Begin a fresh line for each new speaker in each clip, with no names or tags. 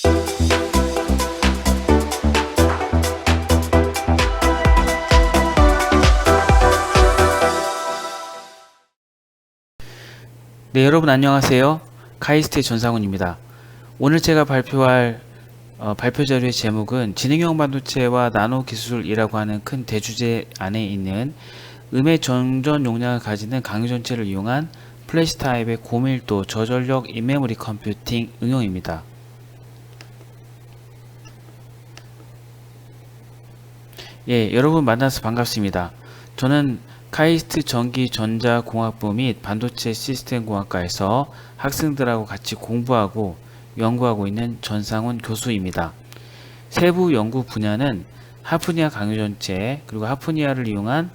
네, 여러분 안녕하세요. 카이스트의 전상훈입니다. 오늘 제가 발표할 발표 자료의 제목은 지능형 반도체와 나노 기술이라고 하는 큰 대주제 안에 있는 음의 정전 용량을 가지는 강유 전체를 이용한 플래시 타입의 고밀도 저전력 인메모리 컴퓨팅 응용입니다. 예, 여러분 만나서 반갑습니다. 저는 카이스트 전기전자공학부 및 반도체 시스템공학과에서 학생들하고 같이 공부하고 연구하고 있는 전상훈 교수입니다. 세부 연구 분야는 하프니아 강유전체, 그리고 하프니아를 이용한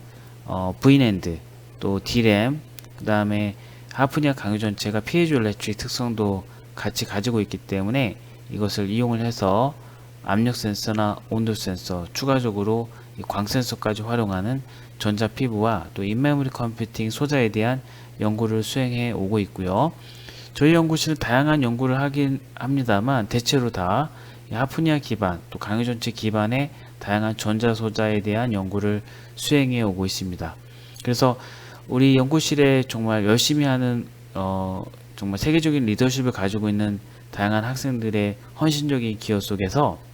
V낸드, 또 D램, 그 다음에 하프니아 강유전체가 피에조엘렉트릭 특성도 같이 가지고 있기 때문에 이것을 이용을 해서 압력 센서나 온도 센서, 추가적으로 광 센서까지 활용하는 전자 피부와 또 인메모리 컴퓨팅 소자에 대한 연구를 수행해 오고 있고요. 저희 연구실은 다양한 연구를 하긴 합니다만 대체로 다 하프니아 기반, 또 강유전체 기반의 다양한 전자 소자에 대한 연구를 수행해 오고 있습니다. 그래서 우리 연구실에 정말 열심히 하는 정말 세계적인 리더십을 가지고 있는 다양한 학생들의 헌신적인 기여 속에서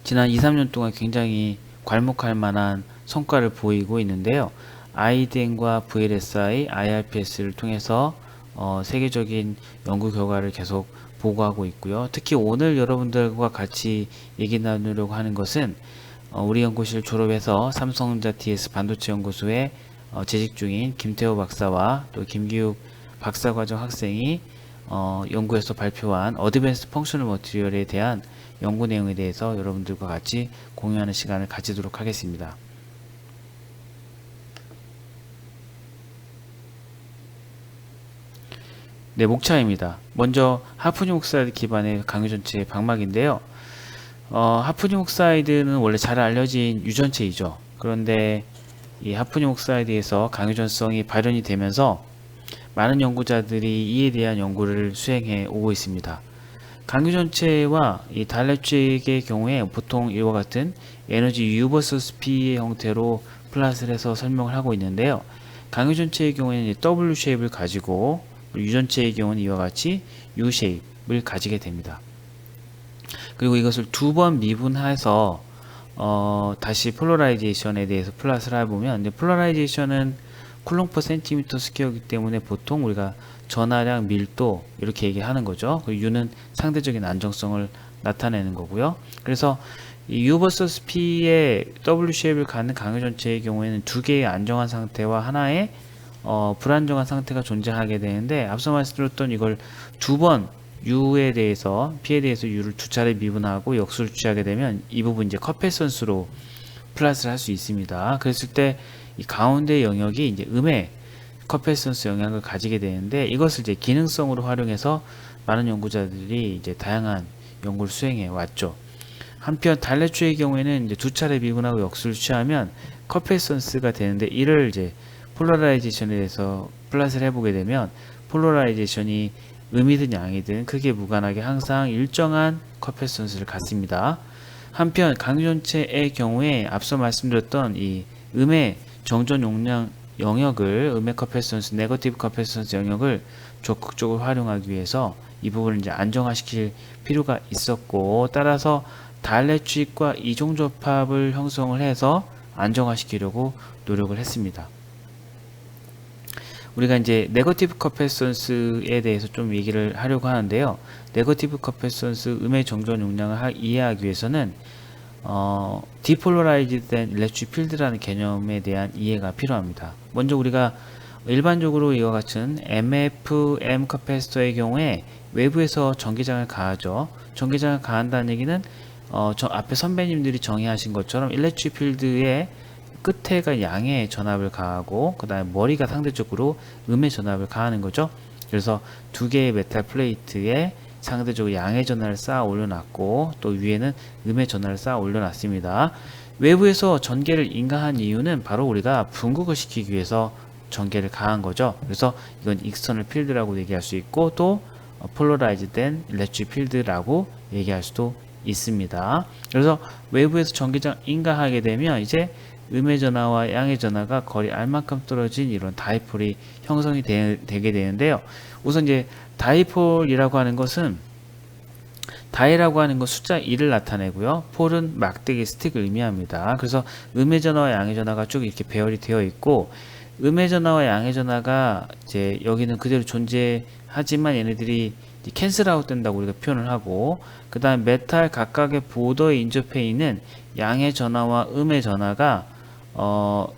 지난 2-3년 동안 굉장히 괄목할 만한 성과를 보이고 있는데요. IDM과 VLSI, IRPS를 통해서 세계적인 연구 결과를 계속 보고하고 있고요. 특히 오늘 여러분들과 같이 얘기 나누려고 하는 것은 우리 연구실 졸업해서 삼성전자 DS 반도체 연구소에 재직 중인 김태호 박사와 또 김기욱 박사과정 학생이 연구에서 발표한 어드밴스 펑셔널 머티리얼에 대한 연구 내용에 대해서 여러분들과 같이 공유하는 시간을 가지도록 하겠습니다. 네, 목차입니다. 먼저 하프니움 옥사이드 기반의 강유전체 방막인데요. 하프니움 옥사이드는 원래 잘 알려진 유전체이죠. 그런데 이 하프니움 옥사이드에서 강유전성이 발현이 되면서 많은 연구자들이 이에 대한 연구를 수행해 오고 있습니다. 강유전체와 이 다이렉트릭의 경우에 보통 이와 같은 에너지 U vs P의 형태로 플랫을 해서 설명을 하고 있는데요. 강유전체의 경우에는 W 쉐입을 가지고 유전체의 경우는 이와 같이 U 쉐입을 가지게 됩니다. 그리고 이것을 두 번 미분해서 다시 폴러라이제이션에 대해서 플랫을 해보면 폴러라이제이션은 쿨롱 퍼 센티미터 스퀘어이기 때문에 보통 우리가 전하량, 밀도 이렇게 얘기하는 거죠. U는 상대적인 안정성을 나타내는 거고요. 그래서 이 U vs P의 W 쉐입을 갖는 강유전체의 경우에는 두 개의 안정한 상태와 하나의 불안정한 상태가 존재하게 되는데, 앞서 말씀드렸던 이걸 두 번 U에 대해서 P에 대해서 U를 두 차례 미분하고 역수를 취하게 되면 이 부분 이제 컵패선수로 플러스를 할 수 있습니다. 그랬을 때 이 가운데 영역이 이제 음의 컵패선스 영향을 가지게 되는데, 이것을 이제 기능성으로 활용해서 많은 연구자들이 이제 다양한 연구를 수행해 왔죠. 한편 달래추의 경우에는 이제 두 차례 미분하고 역수를 취하면 컵패선스가 되는데, 이를 이제 폴러라이제이션에 대해서 플러스를 해보게 되면 폴러라이제이션이 음이든 양이든 크게 무관하게 항상 일정한 컵패선스를 갖습니다. 한편 강유전체의 경우에 앞서 말씀드렸던 이 음의 정전 용량 영역을, 음의 컵패선스, 네거티브 컵패선스 영역을 적극적으로 활용하기 위해서 이 부분을 이제 안정화시킬 필요가 있었고, 따라서 다이렉트릭과 이종접합을 형성을 해서 안정화시키려고 노력을 했습니다. 우리가 이제 네거티브 컵패선스에 대해서 좀 얘기를 하려고 하는데요. 네거티브 컵패선스, 음의 정전 용량을 이해하기 위해서는 디폴러라이즈된 일렉트릭 필드라는 개념에 대한 이해가 필요합니다. 먼저 우리가 일반적으로 이와 같은 MFM 커패시터의 경우에 외부에서 전기장을 가하죠. 전기장을 가한다는 얘기는 저 앞에 선배님들이 정의하신 것처럼 일렉트릭 필드의 끝에가 양의 전압을 가하고 그 다음에 머리가 상대적으로 음의 전압을 가하는 거죠. 그래서 두 개의 메탈 플레이트에 상대적으로 양의 전하를 쌓아 올려놨고, 또 위에는 음의 전하를 쌓아 올려놨습니다. 외부에서 전개를 인가한 이유는 바로 우리가 분극을 시키기 위해서 전개를 가한 거죠. 그래서 이건 익스터널 필드라고 얘기할 수 있고, 또 폴러라이즈 된 일렉트릭 필드라고 얘기할 수도 있습니다. 그래서 외부에서 전기장 인가하게 되면 이제 음의 전하와 양의 전하가 거리 R만큼 떨어진 이런 다이폴이 형성이 되게 되는데요. 우선 이제 다이폴이라고 하는 것은 다이라고 하는 건 숫자 1을 나타내고요. 폴은 막대기 스틱을 의미합니다. 그래서 음의 전하와 양의 전하가 쭉 이렇게 배열이 되어 있고 음의 전하와 양의 전하가 이제 여기는 그대로 존재하지만 얘네들이 캔슬 아웃 된다고 우리가 표현을 하고 그 다음 메탈 각각의 보더에 인접해 있는 양의 전하와 음의 전하가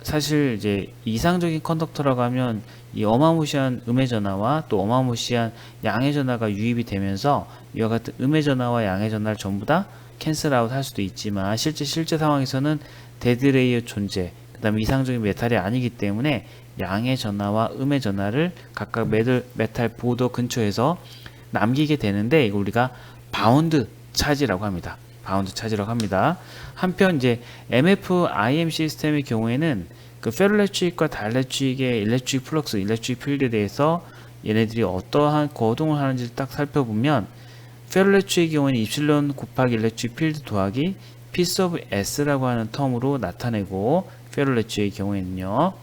사실 이제 이상적인 컨덕터라고 하면 이 어마무시한 음의 전하와 또 어마무시한 양의 전하가 유입이 되면서 이와 같은 음의 전하와 양의 전하를 전부 다 캔슬 아웃 할 수도 있지만 실제 상황에서는 데드레이의 존재 그 다음에 이상적인 메탈이 아니기 때문에 양의 전하와 음의 전하를 각각 메탈 보더 근처에서 남기게 되는데 이거 우리가 바운드 차지라고 합니다. 바운드 차지라고 합니다. 한편 이제 MF-IM 시스템의 경우에는 그 페로일렉트릭과 다이엘렉트릭의 일렉트릭 플럭스, 일렉트릭 필드에 대해서 얘네들이 어떠한 거동을 하는지를 딱 살펴보면 페로일렉트릭의 경우에는 입실론 곱하기 일렉트릭 필드 더하기 피스 오브 S라고 하는 텀으로 나타내고 페로일렉트릭의 경우에는요.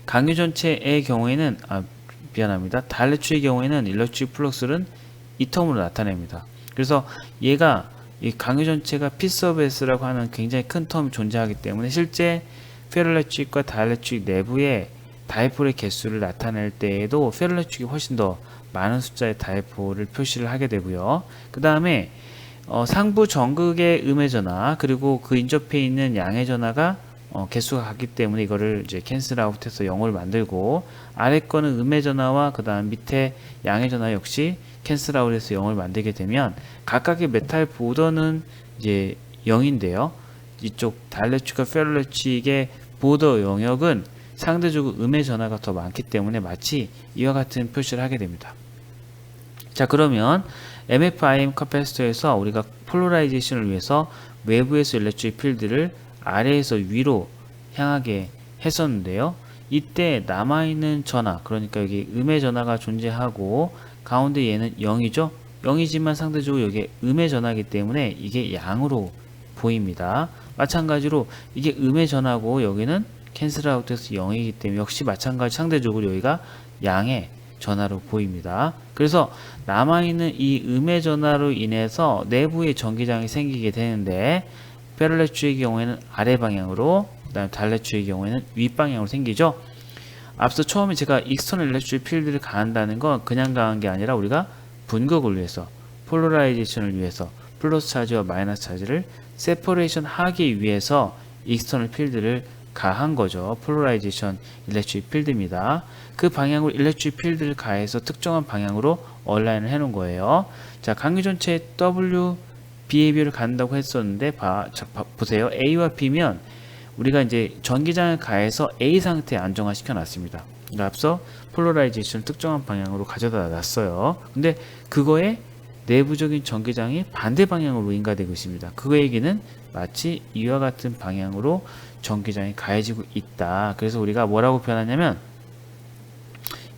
강유 전체의 경우에는 미안합니다. 다이엘렉트릭의 경우에는 일렉트릭 플럭스는 이 텀으로 나타냅니다. 그래서 얘가 이 강유 전체가 피스 오브 S라고 하는 굉장히 큰 텀이 존재하기 때문에 실제 페로일렉트릭과 다이엘렉트릭 내부의 다이폴의 개수를 나타낼 때에도 페로일렉트릭이 훨씬 더 많은 숫자의 다이폴을 표시를 하게 되고요. 그 다음에 상부 전극의 음의 전하 그리고 그 인접해 있는 양의 전하가 개수가 같기 때문에 이거를 이제 캔슬 아웃해서 0을 만들고 아래 거는 음의 전하와 그 다음 밑에 양의 전하 역시 캔슬 아웃해서 0을 만들게 되면 각각의 메탈 보더는 이제 0인데요. 이쪽 다이엘렉트릭과 페로일렉트릭의 보더 영역은 상대적으로 음의 전하가 더 많기 때문에 마치 이와 같은 표시를 하게 됩니다. 자, 그러면 MF-IM 커패시터에서 우리가 폴러라이제이션을 위해서 외부에서 일렉트릭 필드를 아래에서 위로 향하게 했었는데요. 이때 남아있는 전하, 그러니까 여기 음의 전하가 존재하고 가운데 얘는 0이죠. 0이지만 상대적으로 여기 음의 전하이기 때문에 이게 양으로 보입니다. 마찬가지로 이게 음의 전하고 여기는 캔슬 아웃해서 0이기 때문에 역시 마찬가지 상대적으로 여기가 양의 전하로 보입니다. 그래서 남아있는 이 음의 전하로 인해서 내부에 전기장이 생기게 되는데 페로일렉트릭의 경우에는 아래 방향으로 그 다음에 다이엘렉트릭의 경우에는 윗 방향으로 생기죠. 앞서 처음에 제가 익스터널 일렉트릭 필드를 가한다는 건 그냥 가한 게 아니라 우리가 분극을 위해서 폴러라이제이션을 위해서 플러스 차지와 마이너스 차지를 세퍼레이션 하기 위해서 익스터널 필드를 가한 거죠. 폴러라이제이션 일렉트릭 필드입니다. 그 방향으로 일렉트릭 필드를 가해서 특정한 방향으로 얼라인을 해 놓은 거예요. 자, 강유 전체 W BAB를 갖는다고 했었는데 보세요. A와 B면 우리가 이제 전기장을 가해서 A 상태에 안정화 시켜 놨습니다. 그러니까 앞서 폴러라이제이션을 특정한 방향으로 가져다 놨어요. 근데 그거에 내부적인 전기장이 반대 방향으로 인가되고 있습니다. 그 얘기는 마치 이와 같은 방향으로 전기장이 가해지고 있다. 그래서 우리가 뭐라고 표현하냐면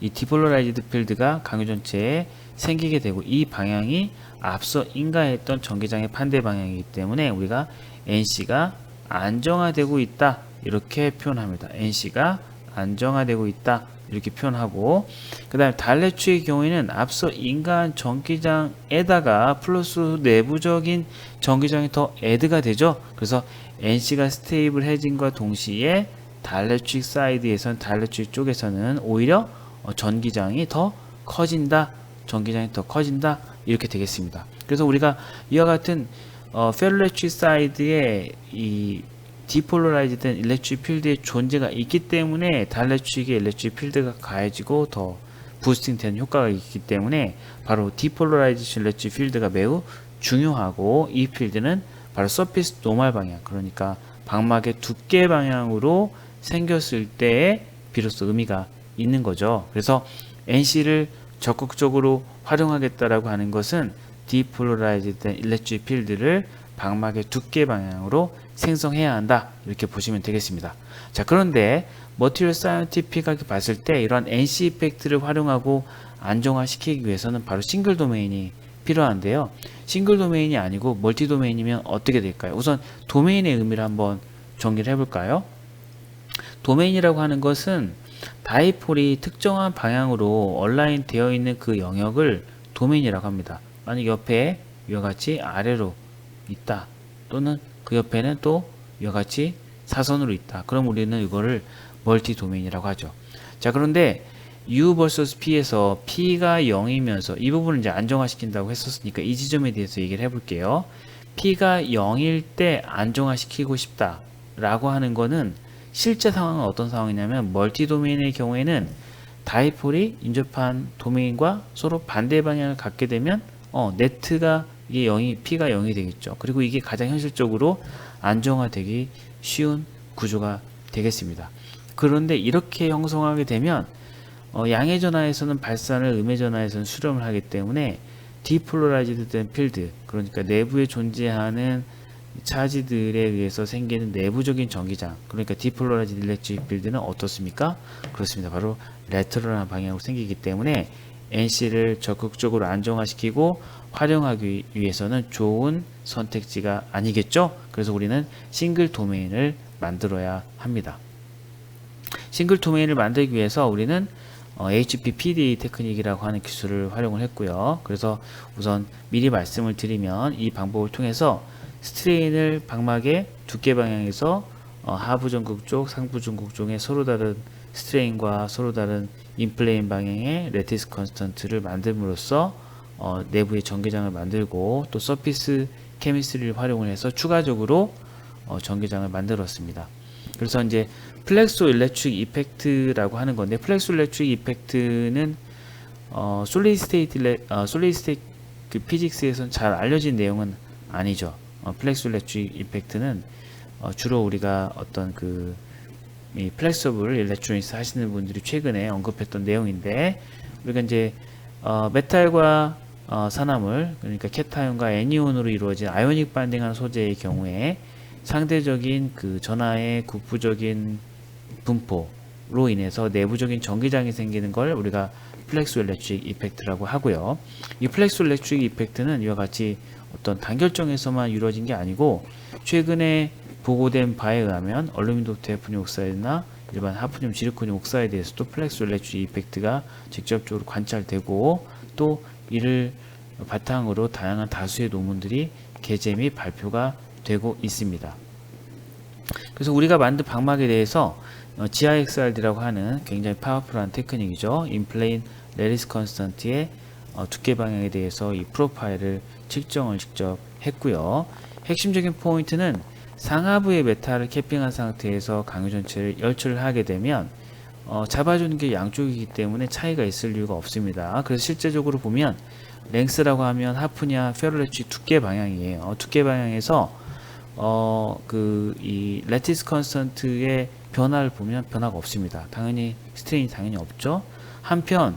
이 디폴러라이즈드 필드가 강유 전체에 생기게 되고 이 방향이 앞서 인가했던 전기장의 반대 방향이기 때문에 우리가 NC가 안정화되고 있다 이렇게 표현합니다. NC가 안정화되고 있다 이렇게 표현하고 그 다음에 다이엘렉트릭의 경우에는 앞서 인가한 전기장에다가 플러스 내부적인 전기장이 더 애드가 되죠. 그래서 NC가 스테이블해진과 동시에 다이엘렉트릭 사이드에서는 다이엘렉트릭 쪽에서는 오히려 전기장이 더 커진다. 전기장이 더 커진다. 이렇게 되겠습니다. 그래서 우리가 이와 같은 페로일렉트릭 사이드에 이 디폴러라이즈된 일렉트릭 필드의 존재가 있기 때문에 다이엘렉트릭의 일렉트릭 필드가 가해지고 더 부스팅 되는 효과가 있기 때문에 바로 디폴러라이제이션 일렉트릭 필드가 매우 중요하고 이 필드는 바로 서피스 노멀 방향 그러니까 방막의 두께 방향으로 생겼을 때에 비로소 의미가 있는 거죠. 그래서 NC를 적극적으로 활용하겠다라고 하는 것은 디폴러라이즈된 일렉트릭 필드를 방막의 두께 방향으로 생성해야 한다 이렇게 보시면 되겠습니다. 자, 그런데 머티리얼 사이언티픽하게 봤을 때 이러한 NC 이펙트를 활용하고 안정화시키기 위해서는 바로 싱글 도메인이 필요한데요. 싱글 도메인이 아니고 멀티 도메인이면 어떻게 될까요? 우선 도메인의 의미를 한번 정리를 해볼까요? 도메인이라고 하는 것은 다이폴이 특정한 방향으로 얼라인 되어 있는 그 영역을 도메인이라고 합니다. 만약 옆에 이와 같이 아래로 있다, 또는 그 옆에는 또 이와 같이 사선으로 있다, 그럼 우리는 이거를 멀티 도메인이라고 하죠. 자, 그런데 U vs P에서 P가 0이면서 이 부분을 이제 안정화시킨다고 했었으니까 이 지점에 대해서 얘기를 해볼게요. P가 0일 때 안정화시키고 싶다 라고 하는 거는 실제 상황은 어떤 상황이냐면, 멀티 도메인의 경우에는 다이폴이 인접한 도메인과 서로 반대 방향을 갖게 되면 네트가 이게 0이, P가 0이 되겠죠. 그리고 이게 가장 현실적으로 안정화되기 쉬운 구조가 되겠습니다. 그런데 이렇게 형성하게 되면 양의 전하에서는 발산을, 음의 전하에서는 수렴을 하기 때문에 디폴라라이즈드 된 필드, 그러니까 내부에 존재하는 차지들에 의해서 생기는 내부적인 전기장, 그러니까 디폴라라이즈드 일렉트릭 필드는 어떻습니까? 그렇습니다. 바로 레터럴한 방향으로 생기기 때문에 NC를 적극적으로 안정화시키고 활용하기 위해서는 좋은 선택지가 아니겠죠? 그래서 우리는 싱글 도메인을 만들어야 합니다. 싱글 도메인을 만들기 위해서 우리는 HPPD 테크닉이라고 하는 기술을 활용을 했고요. 그래서 우선 미리 말씀을 드리면 이 방법을 통해서 스트레인을 방막의 두께 방향에서 하부 전극 쪽, 상부 전극 쪽에 서로 다른 스트레인과 서로 다른 인플레인 방향의 레티스 컨스턴트를 만듦으로써 내부의 전기장을 만들고, 또 서피스 케미스트리를 활용을 해서 추가적으로 전기장을 만들었습니다. 그래서 이제 플렉소 일렉트릭 이펙트라고 하는 건데, 플렉소 일렉트릭 이펙트는 솔리드 스테이트 그 피직스에서는 잘 알려진 내용은 아니죠. 플렉소 일렉트릭 이펙트는 주로 우리가 어떤 이 플렉서블 일렉트로닉스 하시는 분들이 최근에 언급했던 내용인데, 우리가 이제 메탈과 산화물, 그러니까 케타이온과 애니온으로 이루어진 아이오닉 반딩하는 소재의 경우에 상대적인 그 전하의 국부적인 분포로 인해서 내부적인 전기장이 생기는 걸 우리가 플렉소 일렉트릭 이펙트라고 하고요. 이 플렉소 일렉트릭 이펙트는 이와 같이 어떤 단결정에서만 이루어진 게 아니고, 최근에 보고된 바에 의하면 얼루미늄 도트 하프늄 옥사이드나 일반 하프늄 지르코늄 옥사이드에서도 플렉소 일렉트릭 이펙트가 직접적으로 관찰되고, 또 이를 바탕으로 다양한 다수의 논문들이 게재 및 발표가 되고 있습니다. 그래서 우리가 만든 방막에 대해서 GIXRD라고 하는 굉장히 파워풀한 테크닉이죠. 인플레인 레티스 컨스턴트의 두께 방향에 대해서 이 프로파일을 측정을 직접 했고요. 핵심적인 포인트는 상하부의 메탈을 캐핑한 상태에서 강유 전체를 열출을 하게 되면 잡아주는 게 양쪽이기 때문에 차이가 있을 이유가 없습니다. 그래서 실제적으로 보면 랭스라고 하면 하프냐 페로레치 두께 방향이에요. 두께 방향에서 이 레티스 컨스턴트의 변화를 보면 변화가 없습니다. 당연히 스트레인이 당연히 없죠. 한편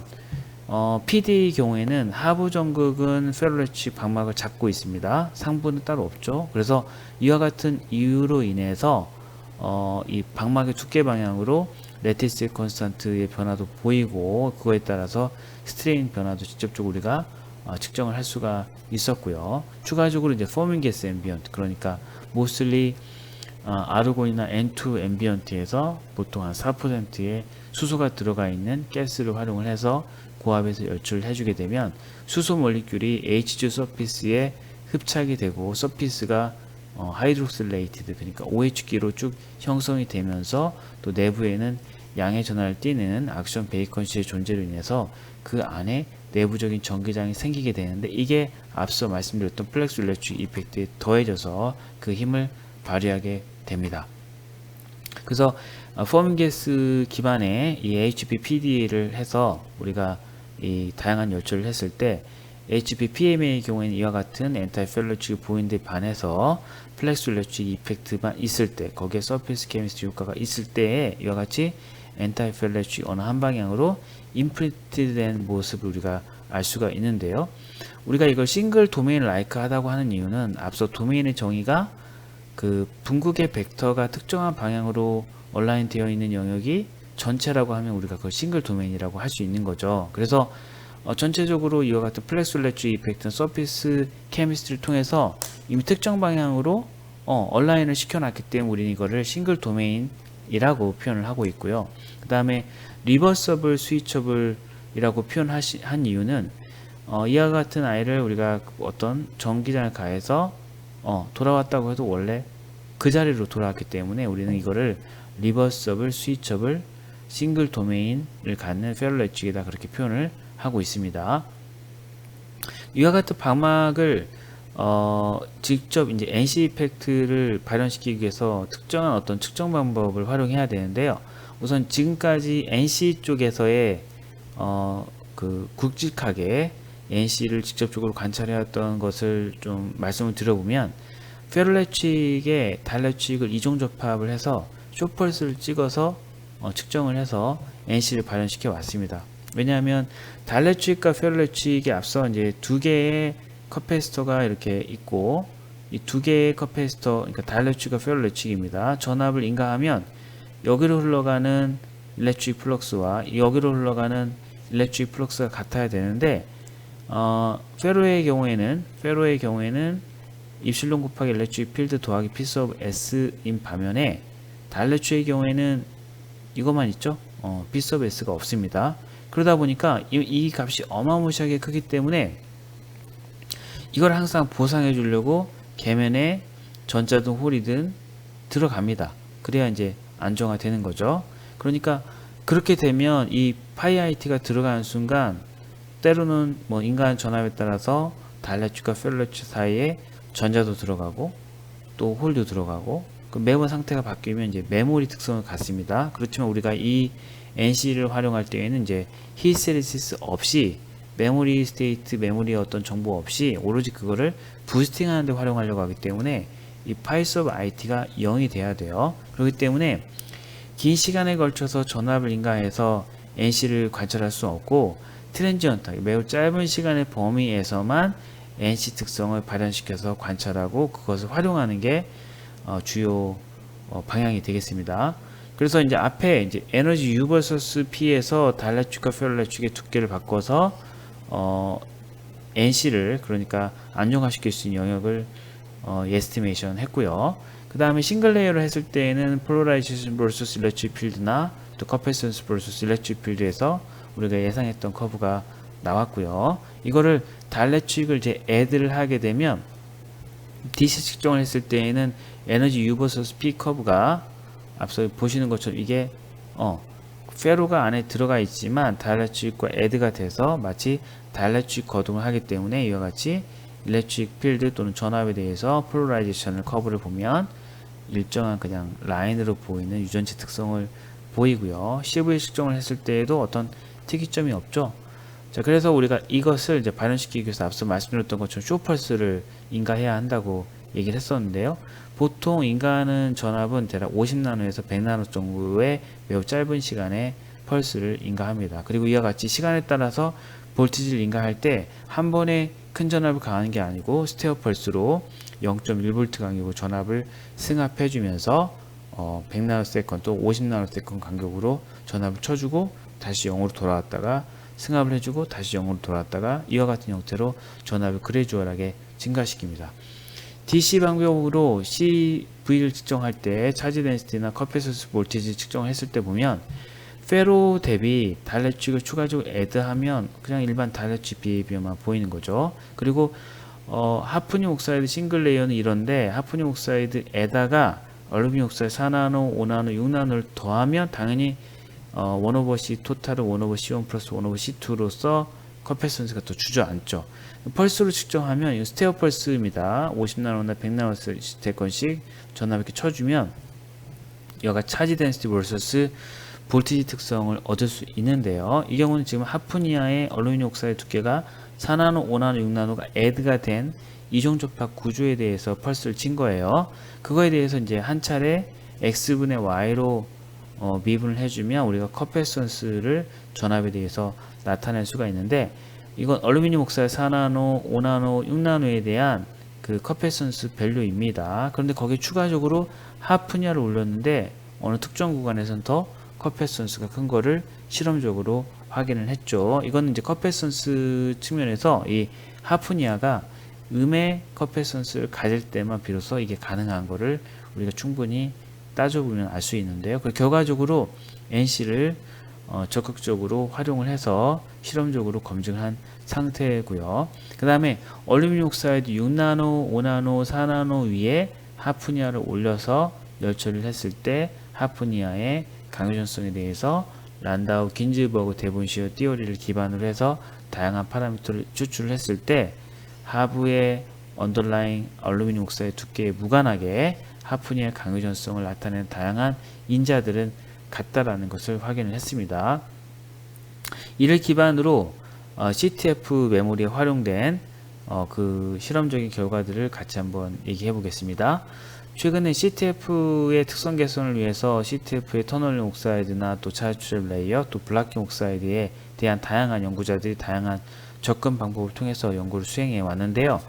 PD 경우에는 하부 전극은 페로레치 방막을 잡고 있습니다. 상부는 따로 없죠. 그래서 이와 같은 이유로 인해서 이 방막의 두께 방향으로 레티스 컨스턴트의 변화도 보이고, 그거에 따라서 스트레인 변화도 직접적으로 우리가 측정을 할 수가 있었고요. 추가적으로 이제 포밍 게스 앰비언트, 그러니까 모슬리 아르곤이나 N2 앰비언트에서 보통 한 4%의 수소가 들어가 있는 가스를 활용을 해서 고압에서 열출을 해주게 되면 수소 몰리큘이 H2 서피스에 흡착이 되고, 서피스가 하이드록실레이티드, 그러니까 OH기로 쭉 형성이 되면서 또 내부에는 양의 전하를 띠는 악션 베이컨시의 존재로 인해서 그 안에 내부적인 전기장이 생기게 되는데, 이게 앞서 말씀드렸던 플렉스 일렉트릭 이펙트에 더해져서 그 힘을 발휘하게 됩니다. 그래서 포밍게스 기반의 이 HPPD를 해서 우리가 이 다양한 열출을 했을 때, HPPM의 경우에는 이와 같은 엔타이펠러치가 보이는데 반해서 플렉스 일렉트릭 이펙트만 있을 때, 거기에 서피스 케미스트리 효과가 있을 때에 이와 같이 엔타이펠러치 어느 한 방향으로 임프린트된 모습을 우리가 알 수가 있는데요. 우리가 이걸 싱글 도메인 라이크 하다고 하는 이유는, 앞서 도메인의 정의가 그 분극의 벡터가 특정한 방향으로 얼라인 되어 있는 영역이 전체라고 하면 우리가 그걸 싱글 도메인이라고 할 수 있는 거죠. 그래서 전체적으로 이와 같은 플렉스올레츠 이펙트는 서피스 케미스트리를 통해서 이미 특정 방향으로 얼라인을 시켜놨기 때문에 우리는 이거를 싱글 도메인이라고 표현을 하고 있고요. 그 다음에 리버서블 스위처블이라고 표현한 이유는 이와 같은 아이를 우리가 어떤 전기장을 가해서 돌아왔다고 해도 원래 그 자리로 돌아왔기 때문에 우리는 이거를 리버서블 스위처블 싱글 도메인을 갖는 페럴렛치기다 그렇게 표현을 하고 있습니다. 이와 같은 방막을 직접 이제 NC 이펙트를 발현시키기 위해서 특정한 어떤 측정 방법을 활용해야 되는데요. 우선 지금까지 NC 쪽에서의 그 굵직하게 NC를 직접적으로 관찰해왔던 것을 좀 말씀을 드려보면 페럴렛치기에 달렛치기를 이종 접합을 해서 쇼펄스를 찍어서 측정을 해서 NC를 발현시켜 왔습니다. 왜냐하면 달렛치기과 페럴렛치기에 앞서 이제 두 개의 커패시터가 이렇게 있고 이 두 개의 커패시터, 그러니까 달렛치기과 페럴렛치기입니다. 전압을 인가하면 여기로 흘러가는 일렉트릭 플럭스와 여기로 흘러가는 일렉트릭 플럭스가 같아야 되는데 페로의 경우에는 입실론 곱하기 일렉트릭 필드 더하기 피스 오브 S인 반면에 달렛치기의 경우에는 이것만 있죠. 피스 오브 S가 없습니다. 그러다 보니까 이 값이 어마무시하게 크기 때문에 이걸 항상 보상해 주려고 계면에 전자든 홀이든 들어갑니다. 그래야 이제 안정화되는 거죠. 그러니까 그렇게 되면 이 파이 IT가 들어가는 순간 때로는 뭐 인간 전압에 따라서 달렛치과 페럴렛치 사이에 전자도 들어가고 또 홀도 들어가고 매번 상태가 바뀌면 이제 메모리 특성을 갖습니다. 그렇지만 우리가 이 NC를 활용할 때에는 이제 히스테리시스 없이 메모리 스테이트, 메모리의 어떤 정보 없이 오로지 그거를 부스팅 하는데 활용하려고 하기 때문에 이 파이스 오브 IT가 0이 돼야 돼요. 그렇기 때문에 긴 시간에 걸쳐서 전압을 인가해서 NC를 관찰할 수 없고 트랜지언트, 매우 짧은 시간의 범위에서만 NC 특성을 발현시켜서 관찰하고 그것을 활용하는 게 주요 방향이 되겠습니다. 그래서 이제 앞에 이제 에너지 U vs P에서 달렛축과 페럴렛축의 두께를 바꿔서 NC를 그러니까 안정화시킬 수 있는 영역을 에스티메이션 했고요. 그 다음에 싱글 레이어로 했을 때에는 폴라라이제이션 vs 일렉트릭 필드나 또 커패시턴스 vs 일렉트릭 필드에서 우리가 예상했던 커브가 나왔고요. 이거를 달렛축을 이제 애드를 하게 되면 DC 측정을 했을 때에는 에너지 U vs P 커브가 앞서 보시는 것처럼 이게 페로가 안에 들어가 있지만 달렛축과 애드가 돼서 마치 달렛축 거동을 하기 때문에 이와 같이 일렉트릭 필드 또는 전압에 대해서 폴라라이제이션을 커브를 보면 일정한 그냥 라인으로 보이는 유전체 특성을 보이고요. CV 측정을 했을 때에도 어떤 특이점이 없죠. 자, 그래서 우리가 이것을 이제 발현시키기 위해서 앞서 말씀드렸던 것처럼 쇼펄스를 인가해야 한다고 얘기를 했었는데요. 보통 인가하는 전압은 대략 50나노에서 100나노 정도의 매우 짧은 시간에 펄스를 인가합니다. 그리고 이와 같이 시간에 따라서 볼티지를 인가할 때 한 번에 큰 전압을 가하는 게 아니고 스테어 펄스로 0.1V 간격으로 전압을 승합해 주면서 100나노세컨 또 50나노세컨 간격으로 전압을 쳐주고 다시 0으로 돌아왔다가 승합을 해주고 다시 0으로 돌아왔다가 이와 같은 형태로 전압을 그래주얼하게 증가시킵니다. DC 방법으로 CV를 측정할 때 차지 덴시티나 커패시턴스 볼티지 측정을 했을 때 보면 페로 대비 달렛축을 추가적으로 애드하면 그냥 일반 달렛축 비헤비어만 보이는 거죠. 그리고 하프늄 옥사이드 싱글 레이어는 이런데 하프늄 옥사이드에다가 얼루미늄 옥사이드 4나노, 5나노, 6나노를 더하면 당연히 1/C 토탈은 1/C1 플러스 1/C2로서 커패시턴스가 더 주저앉죠. 펄스로 측정하면 스테어 펄스입니다. 50나노나 100나노세컨씩 전압 이렇게 쳐주면 여가 차지 덴시티 vs 볼티지 특성을 얻을 수 있는데요. 이 경우는 지금 하프니아의 얼루미늄 옥사이드 두께가 4나노, 5나노, 6나노가 애드가 된 이종 접합 구조에 대해서 펄스를 친 거예요. 그거에 대해서 이제 한 차례 x분의 y로 미분을 해주면 우리가 커패시턴스를 전압에 대해서 나타낼 수가 있는데 이건 얼루미늄 옥사이드 4나노, 5나노, 6나노에 대한 그 커패시턴스 밸류입니다. 그런데 거기에 추가적으로 하프니아를 올렸는데 어느 특정 구간에서는 더 커패시턴스가 큰 거를 실험적으로 확인을 했죠. 이거는 이제 컷패선스 측면에서 이 하프니아가 음의 컷패선스를 가질 때만 비로소 이게 가능한 거를 우리가 충분히 따져보면 알 수 있는데요. 그 결과적으로 NC를 적극적으로 활용을 해서 실험적으로 검증한 상태고요. 그 다음에 얼루미늄 옥사이드 6나노, 5나노, 4나노 위에 하프니아를 올려서 열처리를 했을 때 하프니아의 강유전성에 대해서 란다우, 긴즈버그, 데본시어 띠오리를 기반으로 해서 다양한 파라미터를 추출을 했을 때 하부의 언더라인 얼루미늄 옥사이드 두께에 무관하게 하프니아의 강유전성을 나타내는 다양한 인자들은 같다라는 것을 확인을 했습니다. 이를 기반으로 CTF 메모리에 활용된 그 실험적인 결과들을 같이 한번 얘기해 보겠습니다. 최근에 CTF의 특성 개선을 위해서 CTF의 터널링 옥사이드나 또 차유출력 레이어, 또 블락킹 옥사이드에 대한 다양한 연구자들이 다양한 접근 방법을 통해서 연구를 수행해 왔는데요.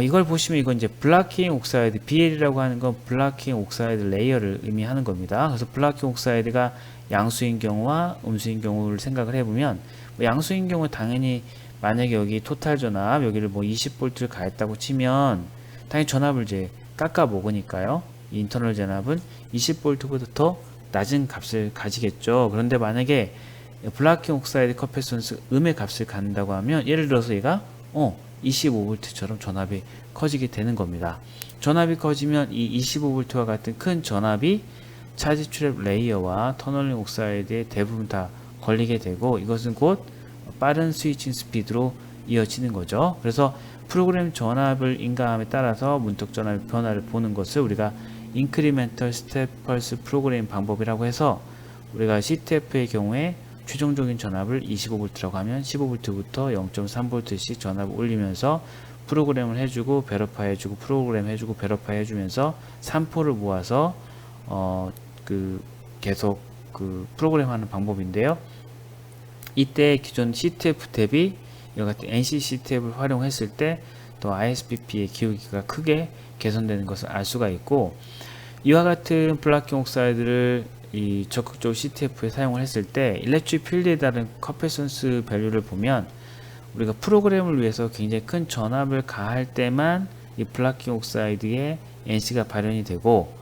이걸 보시면 이건 이제 블락킹 옥사이드, BL이라고 하는 건 블락킹 옥사이드 레이어를 의미하는 겁니다. 그래서 블락킹 옥사이드가 양수인 경우와 음수인 경우를 생각을 해보면, 양수인 경우 당연히 만약에 여기 토탈 전압 여기를 뭐 20V를 가했다고 치면 당연히 전압을 이제 깎아 먹으니까요. 이 인터널 전압은 20V보다 더 낮은 값을 가지겠죠. 그런데 만약에 블락킹 옥사이드 컷패선스 음의 값을 갖는다고 하면, 예를 들어서 얘가 25V처럼 전압이 커지게 되는 겁니다. 전압이 커지면 이 25V와 같은 큰 전압이 차지 트랩 레이어와 터널링 옥사이드에 대부분 다 걸리게 되고, 이것은 곧 빠른 스위칭 스피드로 이어지는 거죠. 그래서 프로그램 전압을 인가함에 따라서 문턱 전압의 변화를 보는 것을 우리가 인크리멘털 스텝 펄스 프로그램 방법이라고 해서, 우리가 CTF의 경우에 최종적인 전압을 25V라고 하면 15V부터 0.3V씩 전압을 올리면서 프로그램을 해주고 베러파이 해주고 프로그램 해주고 베러파이 해주면서 3포를 모아서 계속 프로그램 하는 방법인데요. 이때 기존 CTF 대비 여기 같은 NC CTF를 활용했을 때 또 ISBP의 기울기가 크게 개선되는 것을 알 수가 있고, 이와 같은 블락킹 옥사이드를 적극적으로 CTF에 사용을 했을 때 일렉트릭 필드에 따른 컷패선스 밸류를 보면, 우리가 프로그램을 위해서 굉장히 큰 전압을 가할 때만 이 블락킹 옥사이드의 NC가 발현이 되고,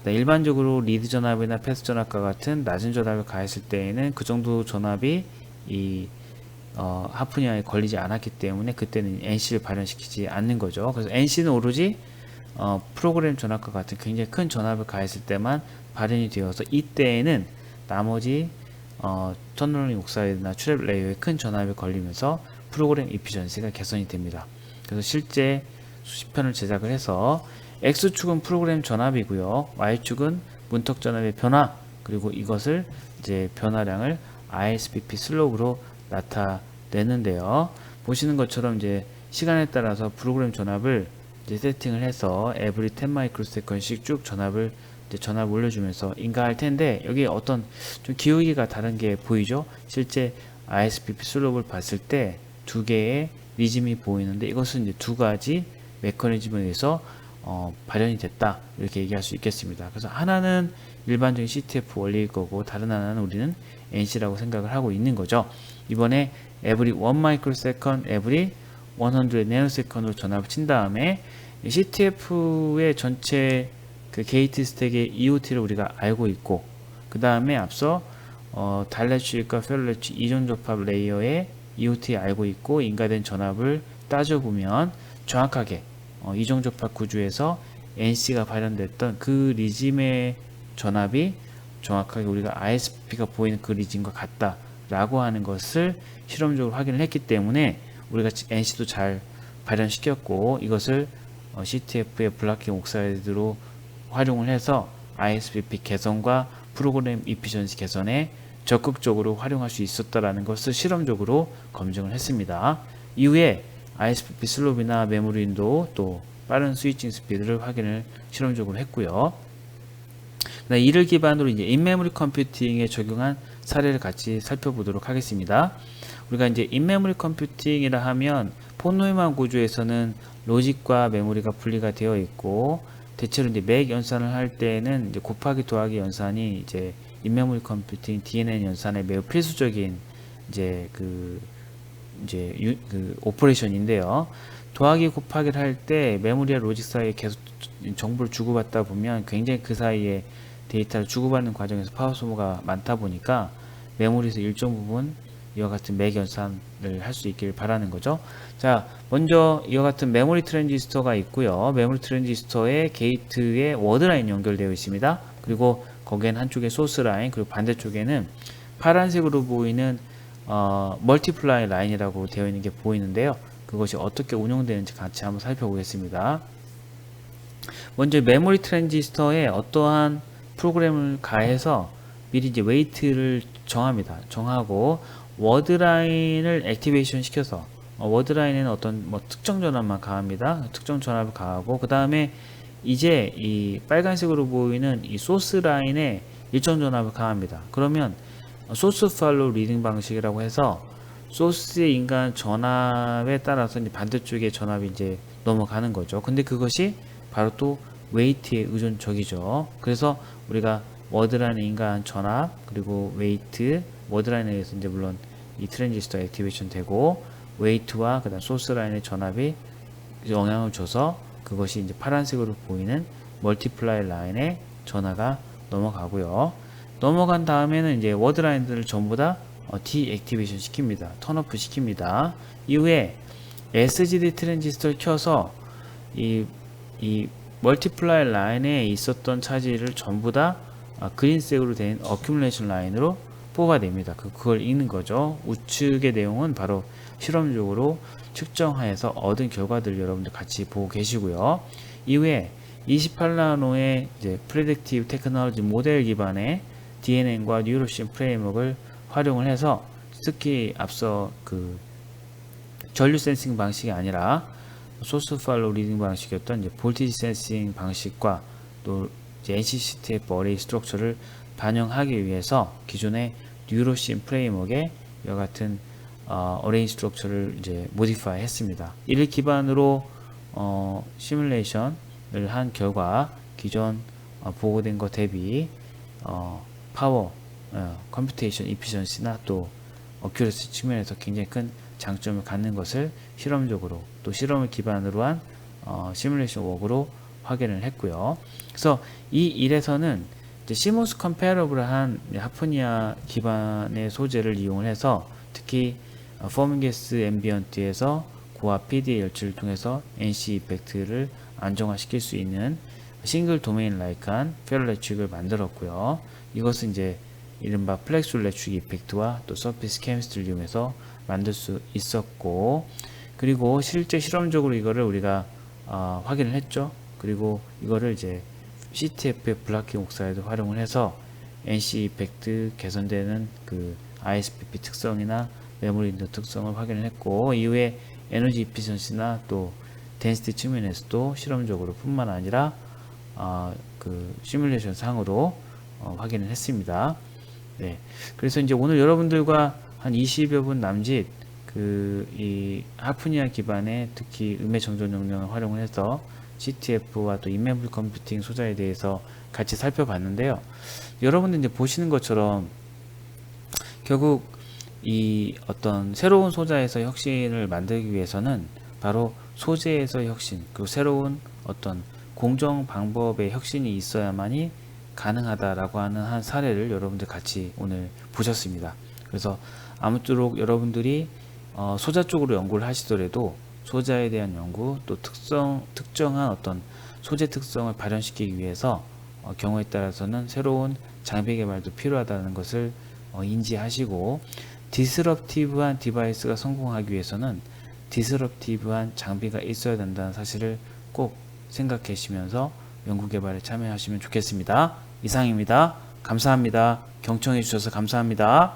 일반적으로 리드 전압이나 패스 전압과 같은 낮은 전압을 가했을 때에는 그 정도 전압이 하프니아에 걸리지 않았기 때문에 그때는 NC를 발현시키지 않는 거죠. 그래서 NC는 오로지 프로그램 전압과 같은 굉장히 큰 전압을 가했을 때만 발현이 되어서, 이때에는 나머지 터널링 옥사이드나 트랩 레이어에 큰 전압이 걸리면서 프로그램 이피션시가 개선이 됩니다. 그래서 실제 수십 편을 제작을 해서 X축은 프로그램 전압이고요, Y축은 문턱 전압의 변화, 그리고 이것을 이제 변화량을 ISBP 슬로우로 나타내는데요. 보시는 것처럼 이제 시간에 따라서 프로그램 전압을 이제 세팅을 해서 every 10 마이크로세컨씩 쭉 전압을 올려주면서 인가할 텐데, 여기 어떤 좀 기울기가 다른 게 보이죠? 실제 ISBP 슬로우를 봤을 때 두 개의 리즘이 보이는데, 이것은 이제 두 가지 메커니즘에 의해서 발현이 됐다, 이렇게 얘기할 수 있겠습니다. 그래서 하나는 일반적인 CTF 원리일 거고, 다른 하나는 우리는 NC라고 생각을 하고 있는 거죠. 이번에 every 1 microsecond, every 100 nanosecond으로 전압을 친 다음에 CTF의 전체 그 게이트 스택의 EOT를 우리가 알고 있고, 그 다음에 앞서 다이렉트릭과 페럴렉트 이존 접합 레이어의 EOT 알고 있고, 인가된 전압을 따져보면 정확하게 이종 접합 구조에서 NC가 발현됐던 그 리즘의 전압이 정확하게 우리가 ISBP가 보이는 그 리즘과 같다라고 하는 것을 실험적으로 확인을 했기 때문에 우리가 NC도 잘 발현시켰고, 이것을 CTF의 블락킹 옥사이드로 활용을 해서 ISBP 개선과 프로그램 이피션시 개선에 적극적으로 활용할 수 있었다라는 것을 실험적으로 검증을 했습니다. 이후에 ISBP 슬롭이나 메모리 윈도우, 또 빠른 스위칭 스피드를 확인을 실험적으로 했고요. 이를 기반으로 이제 인메모리 컴퓨팅에 적용한 사례를 같이 살펴보도록 하겠습니다. 우리가 이제 인메모리 컴퓨팅이라 하면 폰노이만 구조에서는 로직과 메모리가 분리가 되어 있고, 대체로 이제 맥 연산을 할 때는 이제 곱하기 더하기 연산이 이제 인메모리 컴퓨팅 DNN 연산에 매우 필수적인 이제 그 오퍼레이션인데요. 더하기 곱하기를 할 때 메모리와 로직 사이에 계속 정보를 주고받다 보면 굉장히 그 사이에 데이터를 주고받는 과정에서 파워 소모가 많다 보니까 메모리에서 일정 부분 이와 같은 맥 연산을 할 수 있기를 바라는 거죠. 자, 먼저 이와 같은 메모리 트랜지스터가 있고요. 메모리 트랜지스터의 게이트에 워드 라인 연결되어 있습니다. 그리고 거기엔 한쪽에 소스 라인, 그리고 반대쪽에는 파란색으로 보이는 멀티플라이 라인이라고 되어 있는 게 보이는데요. 그것이 어떻게 운영되는지 같이 한번 살펴보겠습니다. 먼저 메모리 트랜지스터에 어떠한 프로그램을 가해서 미리 이제 웨이트를 정합니다. 정하고 워드라인을 액티베이션 시켜서 워드라인에는 어떤 뭐 특정 전압만 가합니다. 특정 전압을 가하고 그 다음에 이제 이 빨간색으로 보이는 이 소스 라인에 일정 전압을 가합니다. 그러면 소스 팔로우 리딩 방식이라고 해서 소스의 인간 전압에 따라서 이제 반대쪽에 전압이 이제 넘어가는 거죠. 근데 그것이 바로 또 웨이트에 의존적이죠. 그래서 우리가 워드라인의 인간 전압 그리고 웨이트 워드라인에 의해서 이제 물론 이 트랜지스터 액티베이션 되고 웨이트와 그다음 소스 라인의 전압이 영향을 줘서 그것이 이제 파란색으로 보이는 멀티플라이 라인에 전화가 넘어가고요. 넘어간 다음에는 이제 워드 라인들을 전부 다 디액티베이션 시킵니다. 턴오프 시킵니다. 이후에 SGD 트랜지스터를 켜서 이 멀티플라이 라인에 있었던 차지를 전부 다 그린색으로 된 어큐뮬레이션 라인으로 뽑아냅니다. 그걸 읽는 거죠. 우측의 내용은 바로 실험적으로 측정하여서 얻은 결과들을 여러분들 같이 보고 계시고요. 이후에 28나노의 이제 프레딕티브 테크놀로지 모델 기반의 DNN과 뉴로심 프레임워크를 활용을 해서 특히 앞서 그 전류 센싱 방식이 아니라 소스 팔로우 리딩 방식이었던 이제 볼티지 센싱 방식과 또 이제 NCCTF 어레이 스트럭처를 반영하기 위해서 기존의 뉴로심 프레임워크에 이와 같은 어레이 스트럭처를 이제 모디파이 했습니다. 이를 기반으로 시뮬레이션을 한 결과 기존 보고된 것 대비 파워, 컴퓨테이션 이피션시나 또 어큐러시 측면에서 굉장히 큰 장점을 갖는 것을 실험적으로 또 실험을 기반으로 한 시뮬레이션 워크로 확인을 했고요. 그래서 이 일에서는 이제 CMOS 컴패러블한 하프니아 기반의 소재를 이용을 해서 특히 포밍게스 앰비언트에서 고압 PD의 열출을 통해서 NC 이펙트를 안정화시킬 수 있는 싱글 도메인 라이크한 페럴 레축을 만들었고요. 이것은 이제 이른바 플렉술 레축 이펙트와 또 서피스 케미스트리를 이용해서 만들 수 있었고, 그리고 실제 실험적으로 이거를 우리가 확인을 했죠. 그리고 이거를 이제 CTF의 블라킹 옥사이드 활용을 해서 NC 이펙트 개선되는 그 ISPP 특성이나 메모리 인도 특성을 확인을 했고, 이후에 에너지 이피션시나 또 덴시티 측면에서도 실험적으로 뿐만 아니라 그 시뮬레이션 상으로 확인을 했습니다. 네. 그래서 이제 오늘 여러분들과 한 20여 분 남짓 이 하프니아 기반의 특히 음의 정전 용량을 활용을 해서 CTF와 또 인메모리 컴퓨팅 소자에 대해서 같이 살펴봤는데요. 여러분들 이제 보시는 것처럼 결국 이 어떤 새로운 소자에서 혁신을 만들기 위해서는 바로 소재에서 혁신, 그리고 새로운 어떤 공정 방법의 혁신이 있어야만이 가능하다라고 하는 한 사례를 여러분들 같이 오늘 보셨습니다. 그래서 아무쪼록 여러분들이 소자 쪽으로 연구를 하시더라도 소자에 대한 연구 또 특정한 어떤 소재 특성을 발현시키기 위해서 경우에 따라서는 새로운 장비 개발도 필요하다는 것을 인지하시고, 디스럽티브한 디바이스가 성공하기 위해서는 디스럽티브한 장비가 있어야 된다는 사실을 꼭 생각하시면서 연구 개발에 참여하시면 좋겠습니다. 이상입니다. 감사합니다. 경청해 주셔서 감사합니다.